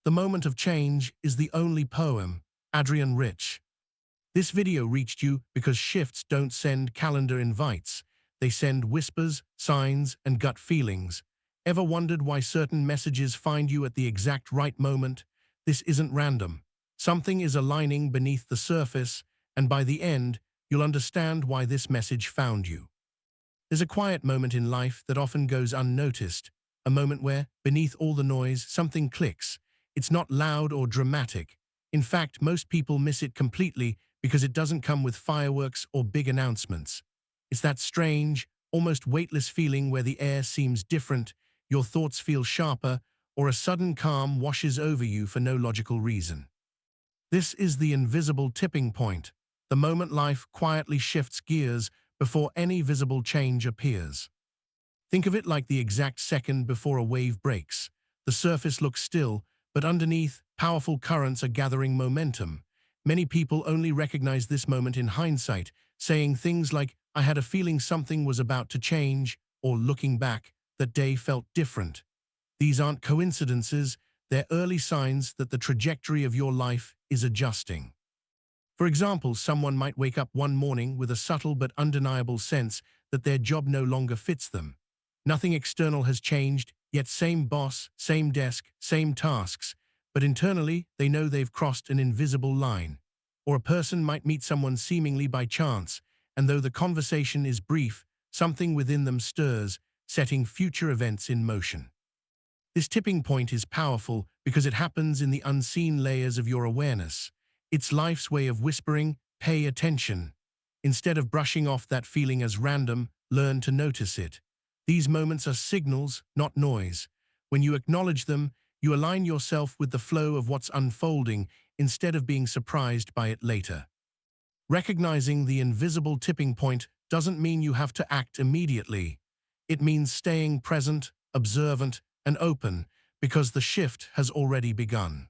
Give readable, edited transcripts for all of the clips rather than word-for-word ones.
The Moment of Change is the Only Poem, Adrian Rich. This video reached you because shifts don't send calendar invites. They send whispers, signs, and gut feelings. Ever wondered why certain messages find you at the exact right moment? This isn't random. Something is aligning beneath the surface, and by the end, you'll understand why this message found you. There's a quiet moment in life that often goes unnoticed, a moment where, beneath all the noise, something clicks. It's not loud or dramatic. In fact, most people miss it completely because it doesn't come with fireworks or big announcements. It's that strange, almost weightless feeling where the air seems different, your thoughts feel sharper, or a sudden calm washes over you for no logical reason. This is the invisible tipping point, the moment life quietly shifts gears before any visible change appears. Think of it like the exact second before a wave breaks. The surface looks still, but underneath, powerful currents are gathering momentum. Many people only recognize this moment in hindsight, saying things like, "I had a feeling something was about to change," or looking back, "that day felt different." These aren't coincidences, they're early signs that the trajectory of your life is adjusting. For example, someone might wake up one morning with a subtle but undeniable sense that their job no longer fits them. Nothing external has changed, yet same boss, same desk, same tasks, but internally they know they've crossed an invisible line. Or a person might meet someone seemingly by chance, and though the conversation is brief, something within them stirs, setting future events in motion. This tipping point is powerful because it happens in the unseen layers of your awareness. It's life's way of whispering, "Pay attention." Instead of brushing off that feeling as random, learn to notice it. These moments are signals, not noise. When you acknowledge them, you align yourself with the flow of what's unfolding instead of being surprised by it later. Recognizing the invisible tipping point doesn't mean you have to act immediately. It means staying present, observant, and open, because the shift has already begun.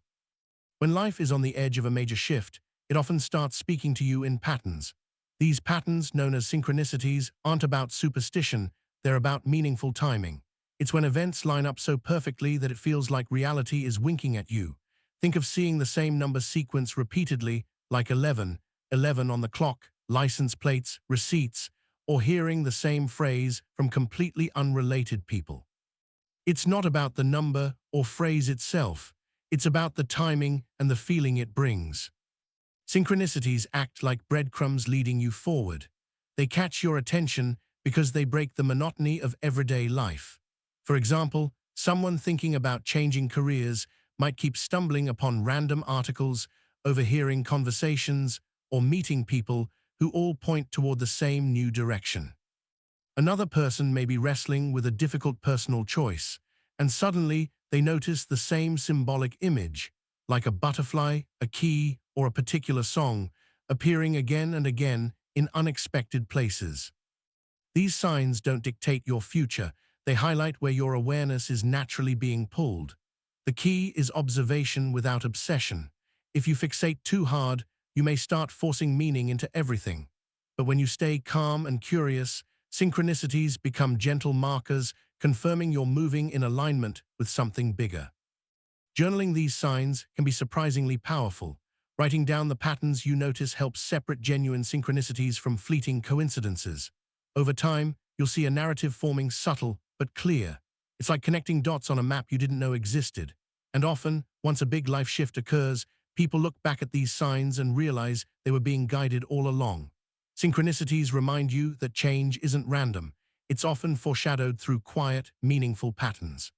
When life is on the edge of a major shift, it often starts speaking to you in patterns. These patterns, known as synchronicities, aren't about superstition, they're about meaningful timing. It's when events line up so perfectly that it feels like reality is winking at you. Think of seeing the same number sequence repeatedly, like 11, 11 on the clock, license plates, receipts, or hearing the same phrase from completely unrelated people. It's not about the number or phrase itself. It's about the timing and the feeling it brings. Synchronicities act like breadcrumbs leading you forward. They catch your attention because they break the monotony of everyday life. For example, someone thinking about changing careers might keep stumbling upon random articles, overhearing conversations, or meeting people who all point toward the same new direction. Another person may be wrestling with a difficult personal choice, and suddenly they notice the same symbolic image, like a butterfly, a key, or a particular song, appearing again and again in unexpected places. These signs don't dictate your future, they highlight where your awareness is naturally being pulled. The key is observation without obsession. If you fixate too hard, you may start forcing meaning into everything. But when you stay calm and curious, synchronicities become gentle markers, confirming you're moving in alignment with something bigger. Journaling these signs can be surprisingly powerful. Writing down the patterns you notice helps separate genuine synchronicities from fleeting coincidences. Over time, you'll see a narrative forming, subtle but clear. It's like connecting dots on a map you didn't know existed. And often, once a big life shift occurs, people look back at these signs and realize they were being guided all along. Synchronicities remind you that change isn't random. It's often foreshadowed through quiet, meaningful patterns.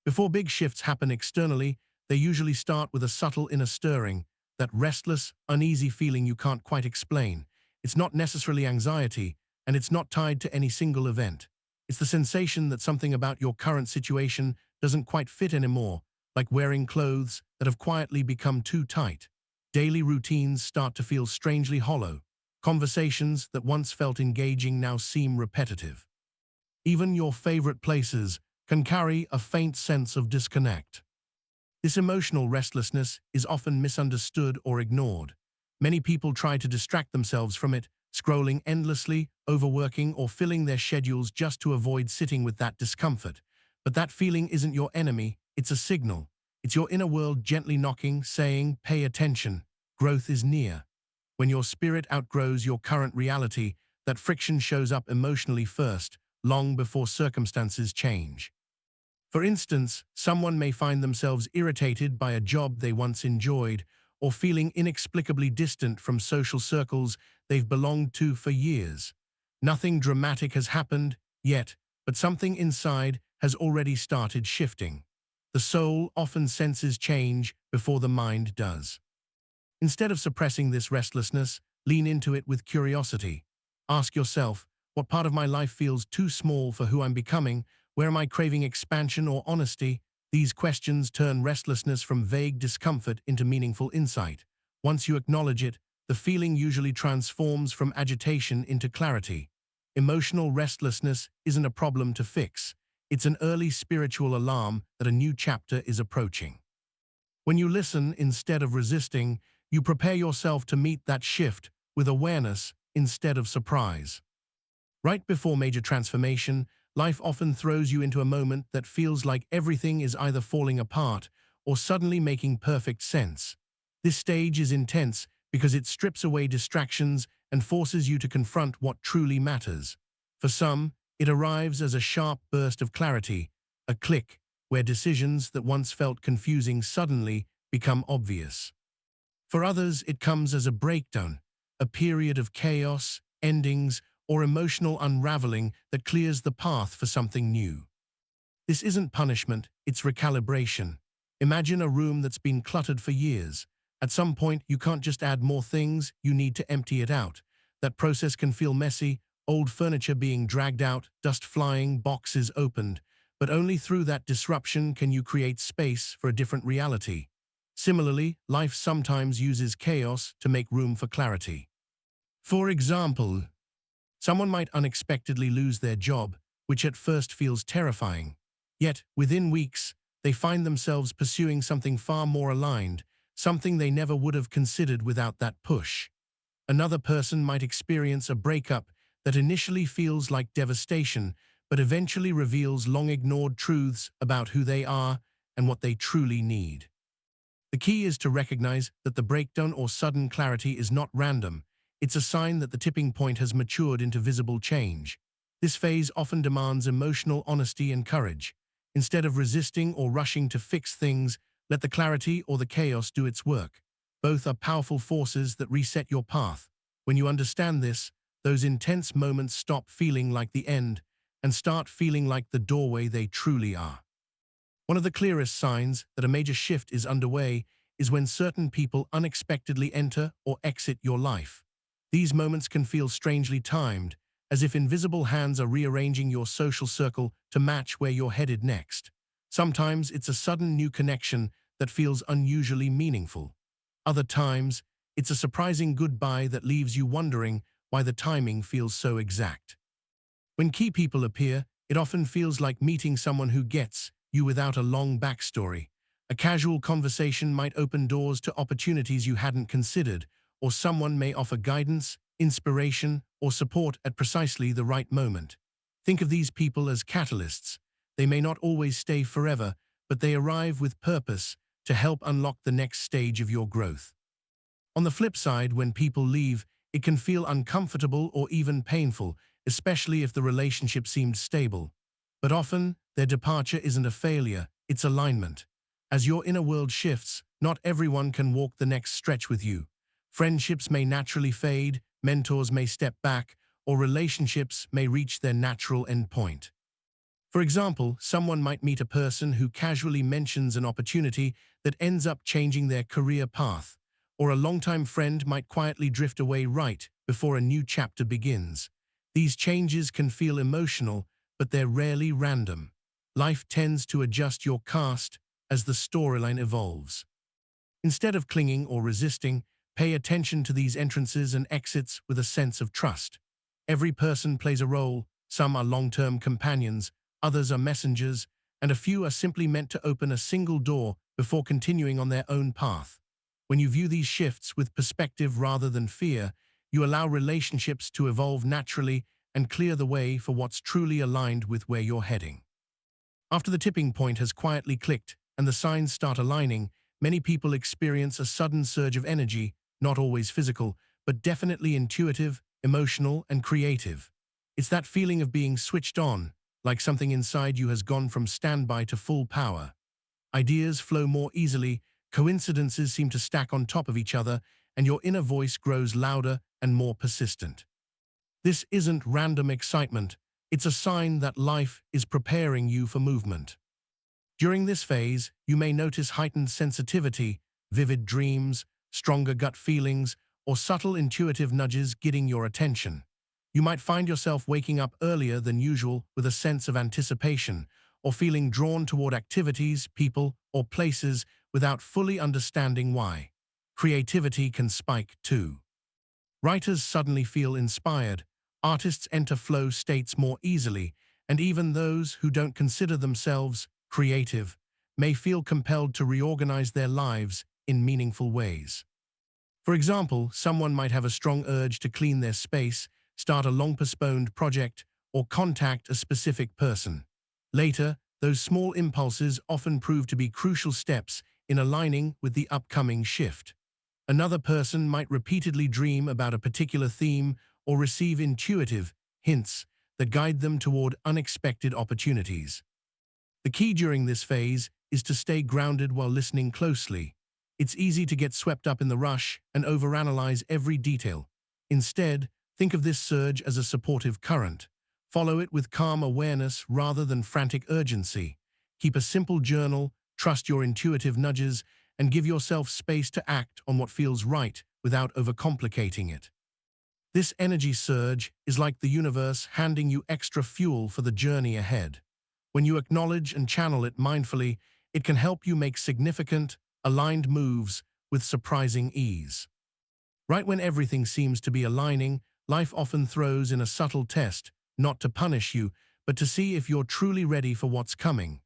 Before big shifts happen externally, they usually start with a subtle inner stirring, that restless, uneasy feeling you can't quite explain. It's not necessarily anxiety, and it's not tied to any single event. It's the sensation that something about your current situation doesn't quite fit anymore, like wearing clothes that have quietly become too tight. Daily routines start to feel strangely hollow. Conversations that once felt engaging now seem repetitive. Even your favorite places can carry a faint sense of disconnect. This emotional restlessness is often misunderstood or ignored. Many people try to distract themselves from it, scrolling endlessly, overworking, or filling their schedules just to avoid sitting with that discomfort. But that feeling isn't your enemy, it's a signal. It's your inner world gently knocking, saying, "Pay attention, growth is near." When your spirit outgrows your current reality, that friction shows up emotionally first, long before circumstances change. For instance, someone may find themselves irritated by a job they once enjoyed, or feeling inexplicably distant from social circles they've belonged to for years. Nothing dramatic has happened yet, but something inside has already started shifting. The soul often senses change before the mind does. Instead of suppressing this restlessness, lean into it with curiosity. Ask yourself, what part of my life feels too small for who I'm becoming? Where am I craving expansion or honesty? These questions turn restlessness from vague discomfort into meaningful insight. Once you acknowledge it, the feeling usually transforms from agitation into clarity. Emotional restlessness isn't a problem to fix. It's an early spiritual alarm that a new chapter is approaching. When you listen instead of resisting, you prepare yourself to meet that shift with awareness instead of surprise. Right before major transformation, life often throws you into a moment that feels like everything is either falling apart or suddenly making perfect sense. This stage is intense because it strips away distractions and forces you to confront what truly matters. For some, it arrives as a sharp burst of clarity, a click, where decisions that once felt confusing suddenly become obvious. For others, it comes as a breakdown, a period of chaos, endings, or emotional unraveling that clears the path for something new. This isn't punishment, it's recalibration. Imagine a room that's been cluttered for years. At some point, you can't just add more things, you need to empty it out. That process can feel messy, old furniture being dragged out, dust flying, boxes opened. But only through that disruption can you create space for a different reality. Similarly, life sometimes uses chaos to make room for clarity. For example, someone might unexpectedly lose their job, which at first feels terrifying. Yet, within weeks, they find themselves pursuing something far more aligned, something they never would have considered without that push. Another person might experience a breakup that initially feels like devastation, but eventually reveals long-ignored truths about who they are and what they truly need. The key is to recognize that the breakdown or sudden clarity is not random. It's a sign that the tipping point has matured into visible change. This phase often demands emotional honesty and courage. Instead of resisting or rushing to fix things, let the clarity or the chaos do its work. Both are powerful forces that reset your path. When you understand this, those intense moments stop feeling like the end and start feeling like the doorway they truly are. One of the clearest signs that a major shift is underway is when certain people unexpectedly enter or exit your life. These moments can feel strangely timed, as if invisible hands are rearranging your social circle to match where you're headed next. Sometimes it's a sudden new connection that feels unusually meaningful. Other times, it's a surprising goodbye that leaves you wondering why the timing feels so exact. When key people appear, it often feels like meeting someone who gets you without a long backstory. A casual conversation might open doors to opportunities you hadn't considered, or someone may offer guidance, inspiration, or support at precisely the right moment. Think of these people as catalysts. They may not always stay forever, but they arrive with purpose to help unlock the next stage of your growth. On the flip side, when people leave, it can feel uncomfortable or even painful, especially if the relationship seemed stable. But often, their departure isn't a failure, it's alignment. As your inner world shifts, not everyone can walk the next stretch with you. Friendships may naturally fade, mentors may step back, or relationships may reach their natural endpoint. For example, someone might meet a person who casually mentions an opportunity that ends up changing their career path, or a longtime friend might quietly drift away right before a new chapter begins. These changes can feel emotional, but they're rarely random. Life tends to adjust your cast as the storyline evolves. Instead of clinging or resisting, pay attention to these entrances and exits with a sense of trust. Every person plays a role, some are long-term companions, others are messengers, and a few are simply meant to open a single door before continuing on their own path. When you view these shifts with perspective rather than fear, you allow relationships to evolve naturally and clear the way for what's truly aligned with where you're heading. After the tipping point has quietly clicked and the signs start aligning, many people experience a sudden surge of energy, not always physical, but definitely intuitive, emotional, and creative. It's that feeling of being switched on, like something inside you has gone from standby to full power. Ideas flow more easily, coincidences seem to stack on top of each other, and your inner voice grows louder and more persistent. This isn't random excitement, it's a sign that life is preparing you for movement. During this phase, you may notice heightened sensitivity, vivid dreams, stronger gut feelings, or subtle intuitive nudges getting your attention. You might find yourself waking up earlier than usual with a sense of anticipation, or feeling drawn toward activities, people, or places without fully understanding why. Creativity can spike too. Writers suddenly feel inspired, artists enter flow states more easily, and even those who don't consider themselves creative may feel compelled to reorganize their lives in meaningful ways. For example, someone might have a strong urge to clean their space, start a long-postponed project, or contact a specific person. Later, those small impulses often prove to be crucial steps in aligning with the upcoming shift. Another person might repeatedly dream about a particular theme or receive intuitive hints that guide them toward unexpected opportunities. The key during this phase is to stay grounded while listening closely. It's easy to get swept up in the rush and overanalyze every detail. Instead, think of this surge as a supportive current. Follow it with calm awareness rather than frantic urgency. Keep a simple journal, trust your intuitive nudges, and give yourself space to act on what feels right without overcomplicating it. This energy surge is like the universe handing you extra fuel for the journey ahead. When you acknowledge and channel it mindfully, it can help you make significant, aligned moves with surprising ease. Right when everything seems to be aligning, life often throws in a subtle test, not to punish you, but to see if you're truly ready for what's coming.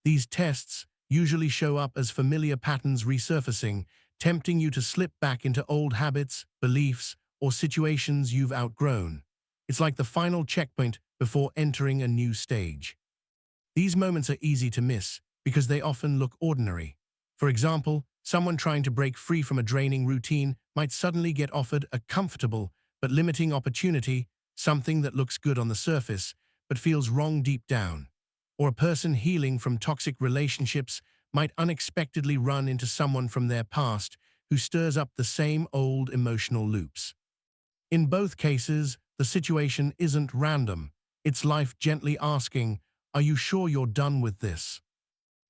These tests usually show up as familiar patterns resurfacing, tempting you to slip back into old habits, beliefs, or situations you've outgrown. It's like the final checkpoint before entering a new stage. These moments are easy to miss because they often look ordinary. For example, someone trying to break free from a draining routine might suddenly get offered a comfortable but limiting opportunity, something that looks good on the surface but feels wrong deep down. Or a person healing from toxic relationships might unexpectedly run into someone from their past who stirs up the same old emotional loops. In both cases, the situation isn't random. It's life gently asking, "Are you sure you're done with this?"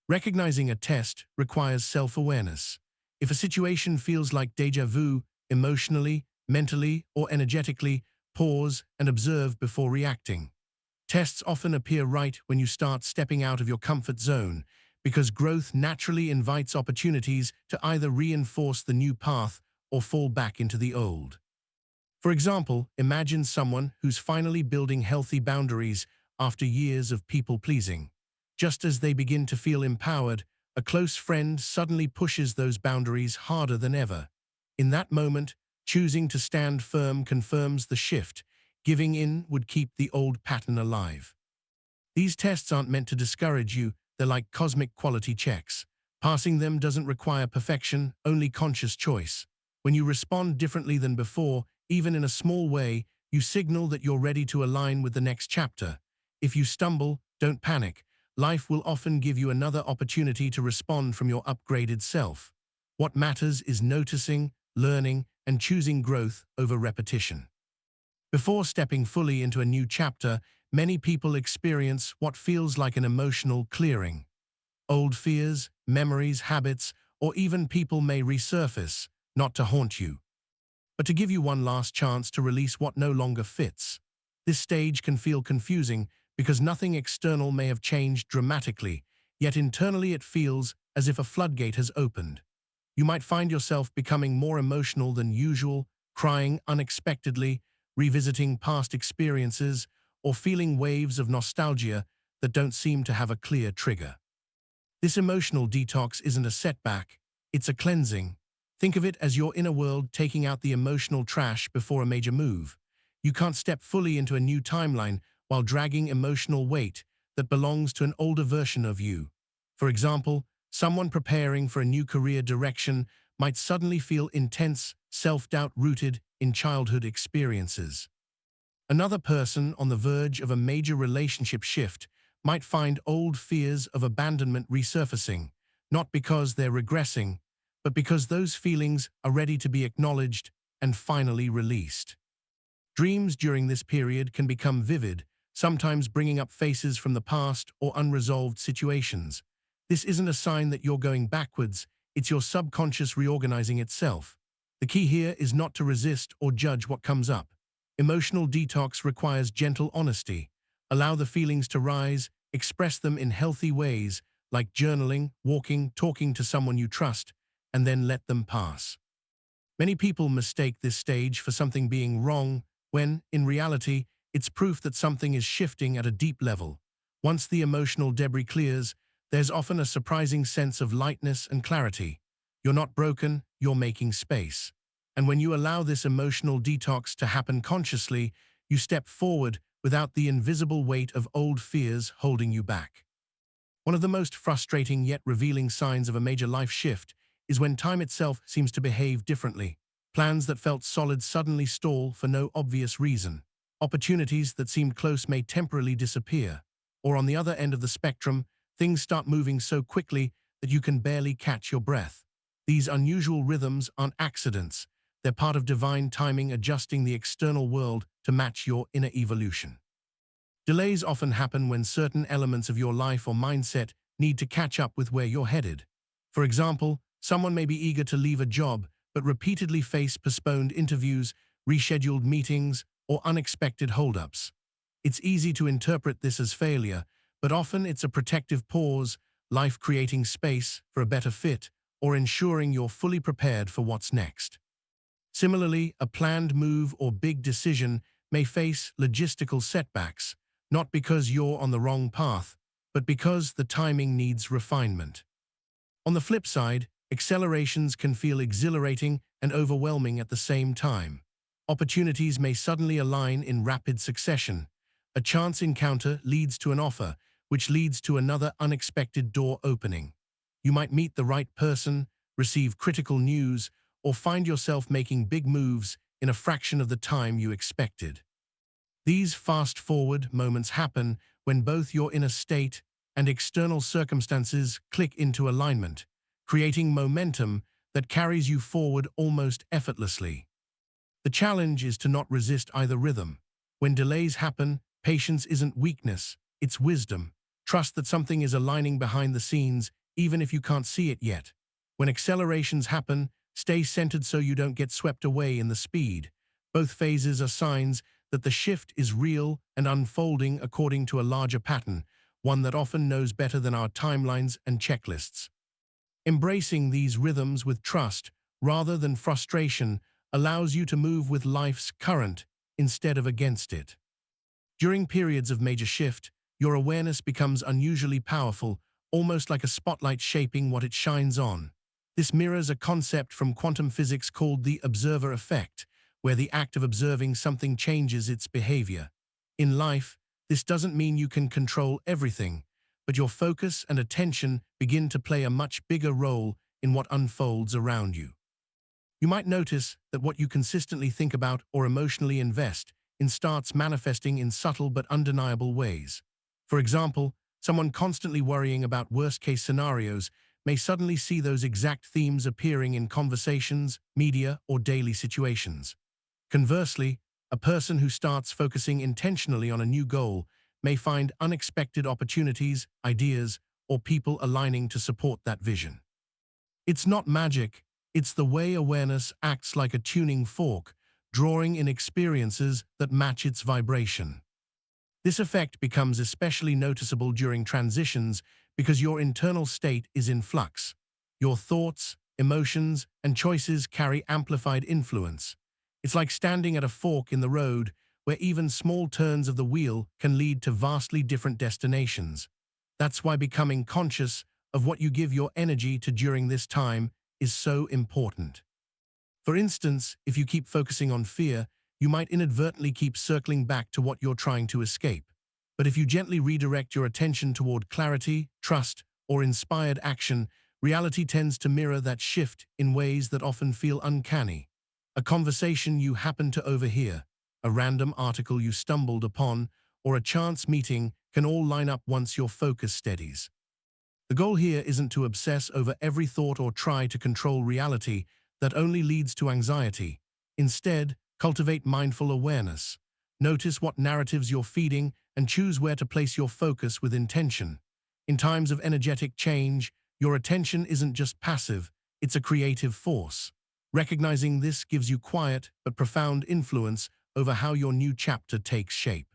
Recognizing a test requires self-awareness. If a situation feels like déjà vu, emotionally, mentally, or energetically, pause and observe before reacting. Tests often appear right when you start stepping out of your comfort zone, because growth naturally invites opportunities to either reinforce the new path or fall back into the old. For example, imagine someone who's finally building healthy boundaries after years of people-pleasing. Just as they begin to feel empowered, a close friend suddenly pushes those boundaries harder than ever. In that moment, choosing to stand firm confirms the shift. Giving in would keep the old pattern alive. These tests aren't meant to discourage you, they're like cosmic quality checks. Passing them doesn't require perfection, only conscious choice. When you respond differently than before, even in a small way, you signal that you're ready to align with the next chapter. If you stumble, don't panic. Life will often give you another opportunity to respond from your upgraded self. What matters is noticing, learning, and choosing growth over repetition. Before stepping fully into a new chapter, many people experience what feels like an emotional clearing. Old fears, memories, habits, or even people may resurface, not to haunt you, but to give you one last chance to release what no longer fits. This stage can feel confusing because nothing external may have changed dramatically, yet internally it feels as if a floodgate has opened. You might find yourself becoming more emotional than usual, crying unexpectedly, revisiting past experiences, or feeling waves of nostalgia that don't seem to have a clear trigger. This emotional detox isn't a setback, it's a cleansing. Think of it as your inner world taking out the emotional trash before a major move. You can't step fully into a new timeline while dragging emotional weight that belongs to an older version of you. For example, Someone preparing for a new career direction might suddenly feel intense self-doubt rooted in childhood experiences. Another person on the verge of a major relationship shift might find old fears of abandonment resurfacing, not because they're regressing, but because those feelings are ready to be acknowledged and finally released. Dreams during this period can become vivid, sometimes bringing up faces from the past or unresolved situations. This isn't a sign that you're going backwards, it's your subconscious reorganizing itself. The key here is not to resist or judge what comes up. Emotional detox requires gentle honesty. Allow the feelings to rise, express them in healthy ways, like journaling, walking, talking to someone you trust, and then let them pass. Many people mistake this stage for something being wrong, when, in reality, it's proof that something is shifting at a deep level. Once the emotional debris clears, there's often a surprising sense of lightness and clarity. You're not broken, you're making space. And when you allow this emotional detox to happen consciously, you step forward without the invisible weight of old fears holding you back. One of the most frustrating yet revealing signs of a major life shift is when time itself seems to behave differently. Plans that felt solid suddenly stall for no obvious reason. Opportunities that seemed close may temporarily disappear. Or on the other end of the spectrum, things start moving so quickly that you can barely catch your breath. These unusual rhythms aren't accidents. They're part of divine timing adjusting the external world to match your inner evolution. Delays often happen when certain elements of your life or mindset need to catch up with where you're headed. For example, someone may be eager to leave a job but repeatedly face postponed interviews, rescheduled meetings, or unexpected holdups. It's easy to interpret this as failure, but often it's a protective pause, life creating space for a better fit, or ensuring you're fully prepared for what's next. Similarly, a planned move or big decision may face logistical setbacks, not because you're on the wrong path, but because the timing needs refinement. On the flip side, accelerations can feel exhilarating and overwhelming at the same time. Opportunities may suddenly align in rapid succession. A chance encounter leads to an offer, which leads to another unexpected door opening. You might meet the right person, receive critical news, or find yourself making big moves in a fraction of the time you expected. These fast-forward moments happen when both your inner state and external circumstances click into alignment, creating momentum that carries you forward almost effortlessly. The challenge is to not resist either rhythm. When delays happen, patience isn't weakness, it's wisdom. Trust that something is aligning behind the scenes, even if you can't see it yet. When accelerations happen, stay centered so you don't get swept away in the speed. Both phases are signs that the shift is real and unfolding according to a larger pattern, one that often knows better than our timelines and checklists. Embracing these rhythms with trust, rather than frustration, allows you to move with life's current instead of against it. During periods of major shift, your awareness becomes unusually powerful, almost like a spotlight shaping what it shines on. This mirrors a concept from quantum physics called the observer effect, where the act of observing something changes its behavior. In life, this doesn't mean you can control everything, but your focus and attention begin to play a much bigger role in what unfolds around you. You might notice that what you consistently think about or emotionally invest in starts manifesting in subtle but undeniable ways. For example, someone constantly worrying about worst-case scenarios may suddenly see those exact themes appearing in conversations, media, or daily situations. Conversely, a person who starts focusing intentionally on a new goal may find unexpected opportunities, ideas, or people aligning to support that vision. It's not magic, it's the way awareness acts like a tuning fork, drawing in experiences that match its vibration. This effect becomes especially noticeable during transitions because your internal state is in flux. Your thoughts, emotions, and choices carry amplified influence. It's like standing at a fork in the road where even small turns of the wheel can lead to vastly different destinations. That's why becoming conscious of what you give your energy to during this time is so important. For instance, if you keep focusing on fear, you might inadvertently keep circling back to what you're trying to escape. But if you gently redirect your attention toward clarity, trust, or inspired action, reality tends to mirror that shift in ways that often feel uncanny. A conversation you happen to overhear, a random article you stumbled upon, or a chance meeting can all line up once your focus steadies. The goal here isn't to obsess over every thought or try to control reality that only leads to anxiety. Instead, cultivate mindful awareness. Notice what narratives you're feeding and choose where to place your focus with intention. In times of energetic change, your attention isn't just passive, it's a creative force. Recognizing this gives you quiet but profound influence over how your new chapter takes shape.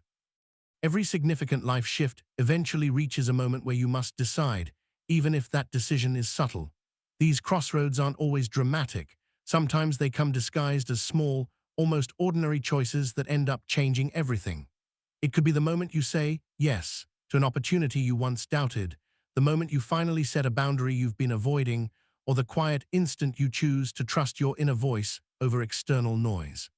Every significant life shift eventually reaches a moment where you must decide, even if that decision is subtle. These crossroads aren't always dramatic. Sometimes they come disguised as small, almost ordinary choices that end up changing everything. It could be the moment you say yes to an opportunity you once doubted, the moment you finally set a boundary you've been avoiding, or the quiet instant you choose to trust your inner voice over external noise.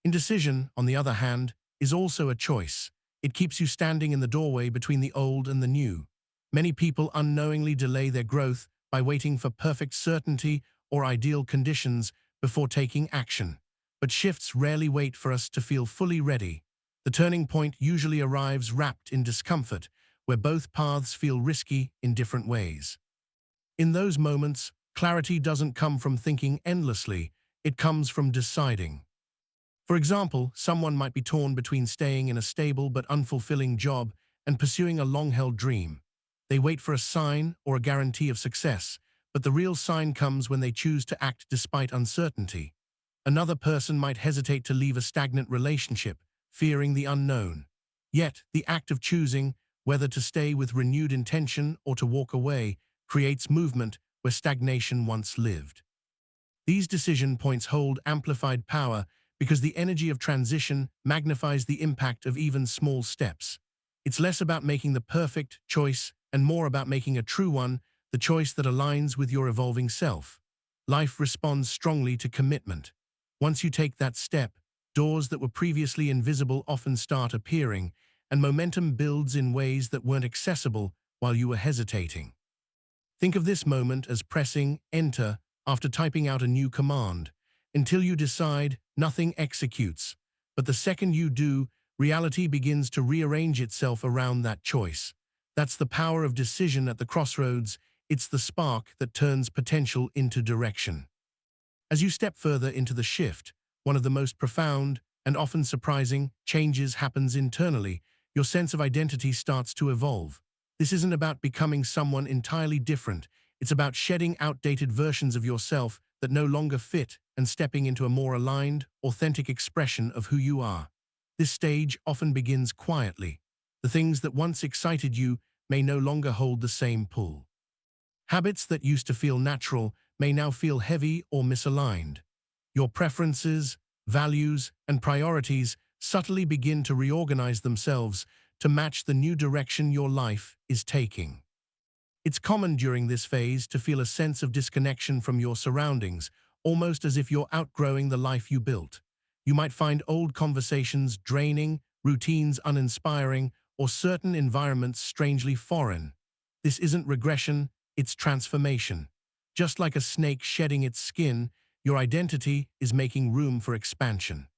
Indecision, on the other hand, is also a choice. It keeps you standing in the doorway between the old and the new. Many people unknowingly delay their growth by waiting for perfect certainty or ideal conditions before taking action. But shifts rarely wait for us to feel fully ready. The turning point usually arrives wrapped in discomfort, where both paths feel risky in different ways. In those moments, clarity doesn't come from thinking endlessly, it comes from deciding. For example, someone might be torn between staying in a stable but unfulfilling job and pursuing a long-held dream. They wait for a sign or a guarantee of success, but the real sign comes when they choose to act despite uncertainty. Another person might hesitate to leave a stagnant relationship, fearing the unknown. Yet, the act of choosing whether to stay with renewed intention or to walk away creates movement where stagnation once lived. These decision points hold amplified power because the energy of transition magnifies the impact of even small steps. It's less about making the perfect choice and more about making a true one, the choice that aligns with your evolving self. Life responds strongly to commitment. Once you take that step, doors that were previously invisible often start appearing, and momentum builds in ways that weren't accessible while you were hesitating. Think of this moment as pressing enter after typing out a new command. Until you decide, nothing executes. But the second you do, reality begins to rearrange itself around that choice. That's the power of decision at the crossroads. It's the spark that turns potential into direction. As you step further into the shift, one of the most profound and often surprising changes happens internally. Your sense of identity starts to evolve. This isn't about becoming someone entirely different. It's about shedding outdated versions of yourself that no longer fit and stepping into a more aligned, authentic expression of who you are. This stage often begins quietly. The things that once excited you may no longer hold the same pull. Habits that used to feel natural may now feel heavy or misaligned. Your preferences, values, and priorities subtly begin to reorganize themselves to match the new direction your life is taking. It's common during this phase to feel a sense of disconnection from your surroundings, almost as if you're outgrowing the life you built. You might find old conversations draining, routines uninspiring, or certain environments strangely foreign. This isn't regression, it's transformation. Just like a snake shedding its skin, your identity is making room for expansion.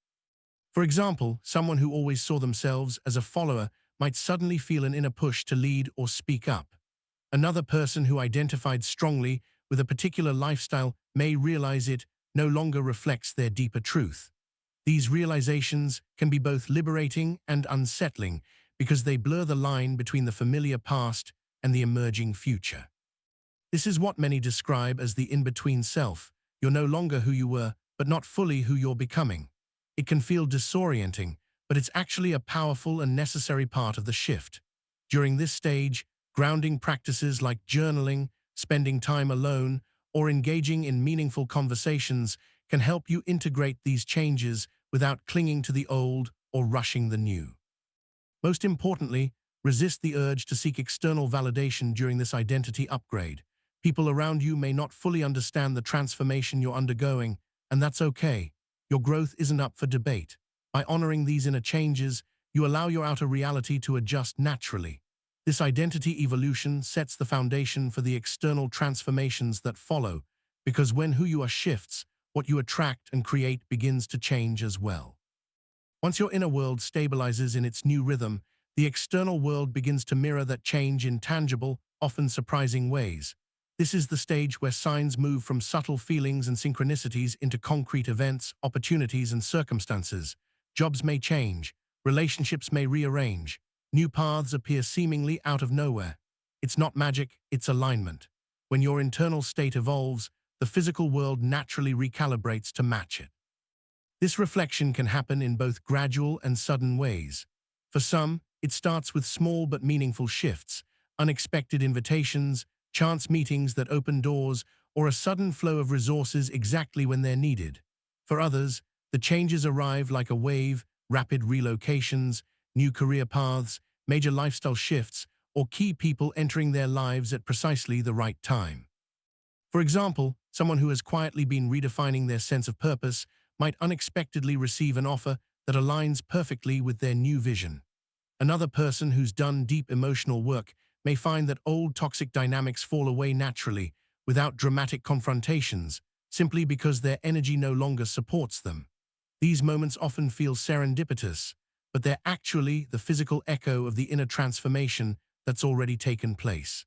For example, someone who always saw themselves as a follower might suddenly feel an inner push to lead or speak up. Another person who identified strongly with a particular lifestyle may realize it no longer reflects their deeper truth. These realizations can be both liberating and unsettling because they blur the line between the familiar past and the emerging future. This is what many describe as the in-between self. You're no longer who you were, but not fully who you're becoming. It can feel disorienting, but it's actually a powerful and necessary part of the shift. During this stage, grounding practices like journaling, spending time alone, or engaging in meaningful conversations can help you integrate these changes without clinging to the old or rushing the new. Most importantly, resist the urge to seek external validation during this identity upgrade. People around you may not fully understand the transformation you're undergoing, and that's okay. Your growth isn't up for debate. By honoring these inner changes, you allow your outer reality to adjust naturally. This identity evolution sets the foundation for the external transformations that follow, because when who you are shifts, what you attract and create begins to change as well. Once your inner world stabilizes in its new rhythm, the external world begins to mirror that change in tangible, often surprising ways. This is the stage where signs move from subtle feelings and synchronicities into concrete events, opportunities, and circumstances. Jobs may change, relationships may rearrange, new paths appear seemingly out of nowhere. It's not magic, it's alignment. When your internal state evolves, the physical world naturally recalibrates to match it. This reflection can happen in both gradual and sudden ways. For some, it starts with small but meaningful shifts, unexpected invitations, chance meetings that open doors, or a sudden flow of resources exactly when they're needed. For others, the changes arrive like a wave, rapid relocations, new career paths, major lifestyle shifts, or key people entering their lives at precisely the right time. For example, someone who has quietly been redefining their sense of purpose might unexpectedly receive an offer that aligns perfectly with their new vision. Another person who's done deep emotional work may find that old toxic dynamics fall away naturally, without dramatic confrontations, simply because their energy no longer supports them. These moments often feel serendipitous, but they're actually the physical echo of the inner transformation that's already taken place.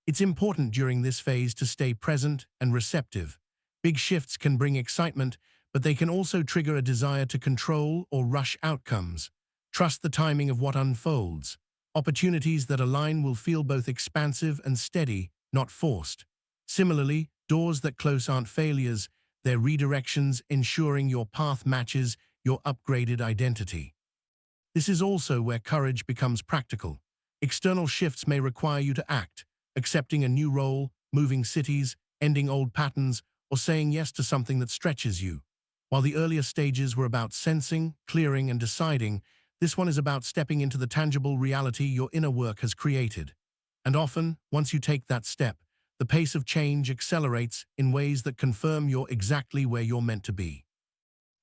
It's important during this phase to stay present and receptive. Big shifts can bring excitement, but they can also trigger a desire to control or rush outcomes. Trust the timing of what unfolds. Opportunities that align will feel both expansive and steady, not forced. Similarly, doors that close aren't failures, they're redirections, ensuring your path matches your upgraded identity. This is also where courage becomes practical. External shifts may require you to act, accepting a new role, moving cities, ending old patterns, or saying yes to something that stretches you. While the earlier stages were about sensing, clearing, and deciding, this one is about stepping into the tangible reality your inner work has created. And often, once you take that step, the pace of change accelerates in ways that confirm you're exactly where you're meant to be.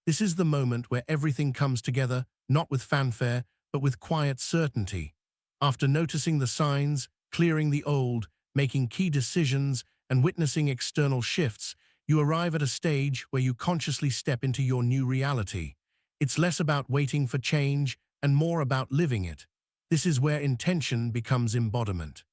This is the moment where everything comes together, not with fanfare, but with quiet certainty. After noticing the signs, clearing the old, making key decisions, and witnessing external shifts, you arrive at a stage where you consciously step into your new reality. It's less about waiting for change and more about living it. This is where intention becomes embodiment.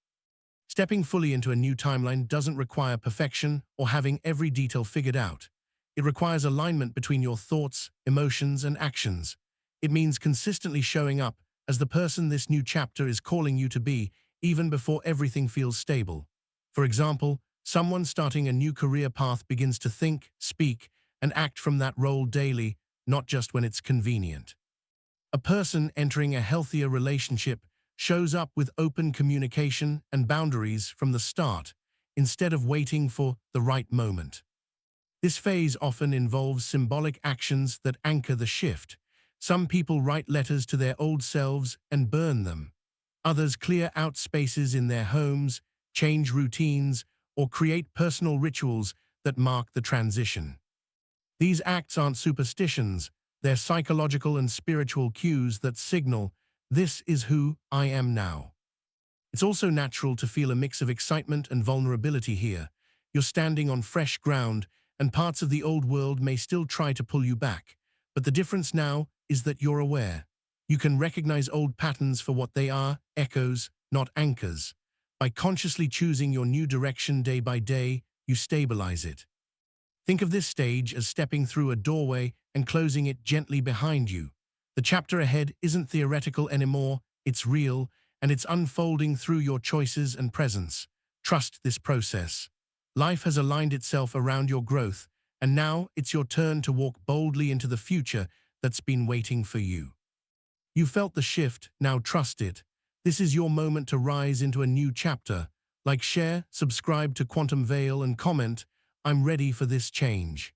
Stepping fully into a new timeline doesn't require perfection or having every detail figured out. It requires alignment between your thoughts, emotions, and actions. It means consistently showing up as the person this new chapter is calling you to be, even before everything feels stable. For example, someone starting a new career path begins to think, speak, and act from that role daily, not just when it's convenient. A person entering a healthier relationship shows up with open communication and boundaries from the start, instead of waiting for the right moment. This phase often involves symbolic actions that anchor the shift. Some people write letters to their old selves and burn them. Others clear out spaces in their homes, change routines, or create personal rituals that mark the transition. These acts aren't superstitions, they're psychological and spiritual cues that signal, this is who I am now. It's also natural to feel a mix of excitement and vulnerability here. You're standing on fresh ground, and parts of the old world may still try to pull you back. But the difference now is that you're aware. You can recognize old patterns for what they are, echoes, not anchors. By consciously choosing your new direction day by day, you stabilize it. Think of this stage as stepping through a doorway and closing it gently behind you. The chapter ahead isn't theoretical anymore, it's real, and it's unfolding through your choices and presence. Trust this process. Life has aligned itself around your growth, and now it's your turn to walk boldly into the future that's been waiting for you. You felt the shift, now trust it. This is your moment to rise into a new chapter. Like, share, subscribe to Quantum Veil, and comment, I'm ready for this change.